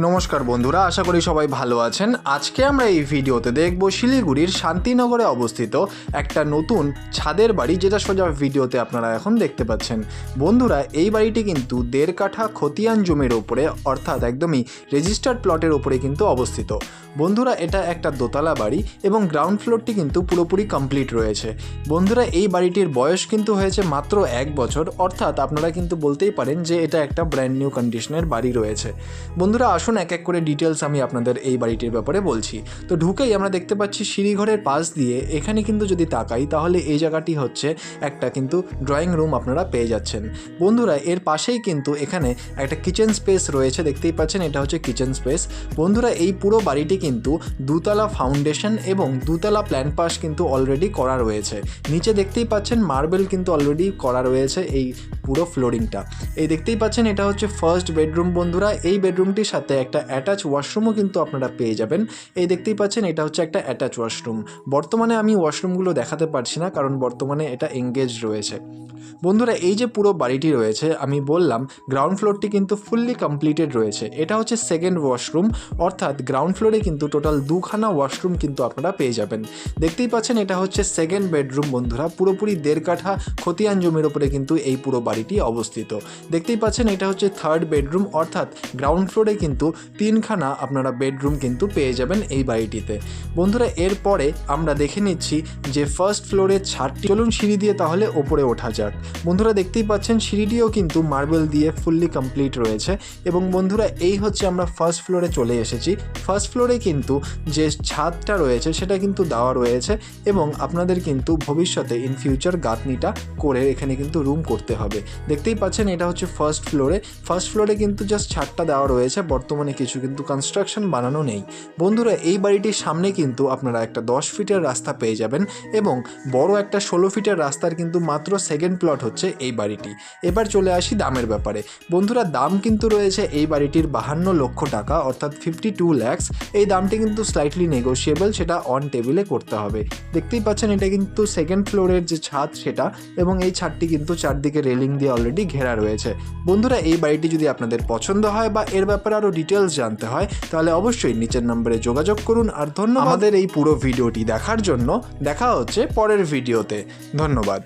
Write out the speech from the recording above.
নমস্কার বন্ধুরা, আশা করি সবাই ভালো আছেন। আজকে আমরা এই ভিডিওতে দেখব শিলিগুড়ির শান্তিনগরে অবস্থিত একটা নতুন ছাদের বাড়ি, যেটা সোজা ভিডিওতে আপনারা এখন দেখতে পাচ্ছেন। বন্ধুরা, এই বাড়িটি কিন্তু 1.5 কাঠা খতিয়ান জমির ওপরে, অর্থাৎ একদমই রেজিস্টার্ড প্লটের ওপরে কিন্তু অবস্থিত। বন্ধুরা, এটা একটা দোতলা বাড়ি এবং গ্রাউন্ড ফ্লোরটি কিন্তু পুরোপুরি কমপ্লিট রয়েছে। বন্ধুরা, এই বাড়িটির বয়স কিন্তু হয়েছে মাত্র 1 বছর, অর্থাৎ আপনারা কিন্তু বলতেই পারেন যে এটা একটা ব্র্যান্ড নিউ কন্ডিশনের বাড়ি রয়েছে। বন্ধুরা, আসুন এক এক করে ডিটেলস আমি আপনাদের এই বাড়িটির ব্যাপারে বলছি। তো ঢুকেই আমরা দেখতে পাচ্ছি সিঁড়িঘরের পাশ দিয়ে, এখানে কিন্তু যদি তাকাই তাহলে এই জায়গাটি হচ্ছে একটা কিন্তু ড্রয়িং রুম আপনারা পেয়ে যাচ্ছেন। বন্ধুরা, এর পাশেই কিন্তু এখানে একটা কিচেন স্পেস রয়েছে, দেখতেই পাচ্ছেন এটা হচ্ছে কিচেন স্পেস। বন্ধুরা, এই পুরো বাড়িটি কিন্তু 2তলা ফাউন্ডেশন এবং 2তলা প্ল্যান পাস কিন্তু অলরেডি করা রয়েছে। নিচে দেখতেই পাচ্ছেন মার্বেল কিন্তু অলরেডি করা রয়েছে এই পুরো ফ্লোরিংটা। এই দেখতেই পাচ্ছেন এটা হচ্ছে ফার্স্ট বেডরুম। বন্ধুরা, এই বেডরুমটির সাথে একটা অ্যাটাচ ওয়াশরুমও কিন্তু আপনারা পেয়ে যাবেন। এই দেখতেই পাচ্ছেন এটা হচ্ছে একটা অ্যাটাচ ওয়াশরুম। বর্তমানে আমি ওয়াশরুমগুলো দেখাতে পারছি না, কারণ বর্তমানে এটা এঙ্গেজ রয়েছে। বন্ধুরা, এই যে পুরো বাড়িটি রয়েছে, আমি বললাম গ্রাউন্ড ফ্লোরটি কিন্তু ফুললি কমপ্লিটেড রয়েছে। এটা হচ্ছে সেকেন্ড ওয়াশরুম, অর্থাৎ গ্রাউন্ড ফ্লোরে কিন্তু টোটাল 2খানা ওয়াশরুম কিন্তু আপনারা পেয়ে যাবেন। দেখতেই পাচ্ছেন এটা হচ্ছে সেকেন্ড বেডরুম। বন্ধুরা, পুরোপুরি 1.5 কাঠা খতিয়ান জমির ওপরে কিন্তু এই পুরো বাড়িটি অবস্থিত। দেখতেই পাচ্ছেন এটা হচ্ছে থার্ড বেডরুম, অর্থাৎ গ্রাউন্ড ফ্লোরে কিন্তু 3খানা আপনারা বেডরুম কিন্তু পেয়ে যাবেন এই বাড়িটিতে। বন্ধুরা, এরপরে আমরা দেখে নিচ্ছি যে ফার্স্ট ফ্লোরের ছাদটি। চলুন সিঁড়ি দিয়ে তাহলে ওপরে ওঠা যাক। বন্ধুরা, দেখতেই পাচ্ছেন সিঁড়িটিও কিন্তু মার্বেল দিয়ে ফুললি কমপ্লিট রয়েছে। এবং বন্ধুরা, এই হচ্ছে আমরা ফার্স্ট ফ্লোরে চলে এসেছি। ফার্স্ট ফ্লোরে কিন্তু যে ছাদটা রয়েছে সেটা কিন্তু দেওয়া রয়েছে, এবং আপনাদের কিন্তু ভবিষ্যতে ইন ফিউচার গাঁথনিটা করে এখানে কিন্তু রুম করতে হবে। দেখতেই পাচ্ছেন এটা হচ্ছে ফার্স্ট ফ্লোরে। ফার্স্ট ফ্লোরে কিন্তু জাস্ট ছাদটা দেওয়া রয়েছে, বর্তমানে কিছু কিন্তু কনস্ট্রাকশন বানানো নেই। বন্ধুরা, এই বাড়িটির সামনে কিন্তু আপনারা একটা 10 ফিটের রাস্তা পেয়ে যাবেন, এবং বড় একটা 16 ফিটের রাস্তার কিন্তু মাত্র সেকেন্ড প্লট হচ্ছে এই বাড়িটি। এবার চলে আসি দামের ব্যাপারে। বন্ধুরা, দাম কিন্তু রয়েছে এই বাড়িটির 52 লক্ষ টাকা, অর্থাৎ 52 lakhs। এই দামটি কিন্তু স্লাইটলি নেগোশিয়েবল, সেটা অন টেবিলে করতে হবে। দেখতেই পাচ্ছেন এটা কিন্তু সেকেন্ড ফ্লোরের যে ছাদ সেটা, এবং এই ছাদটি কিন্তু চারদিকে রেলিং দিয়ে অলরেডি ঘেরা রয়েছে। বন্ধুরা, এই বাড়িটি যদি আপনাদের পছন্দ হয় বা এর ব্যাপারে আরও ডিটেলস জানতে হয়, তাহলে অবশ্যই নিচের নম্বরে যোগাযোগ করুন। আর ধন্যবাদ আমাদের এই পুরো ভিডিওটি দেখার জন্য। দেখা হচ্ছে পরের ভিডিওতে। ধন্যবাদ।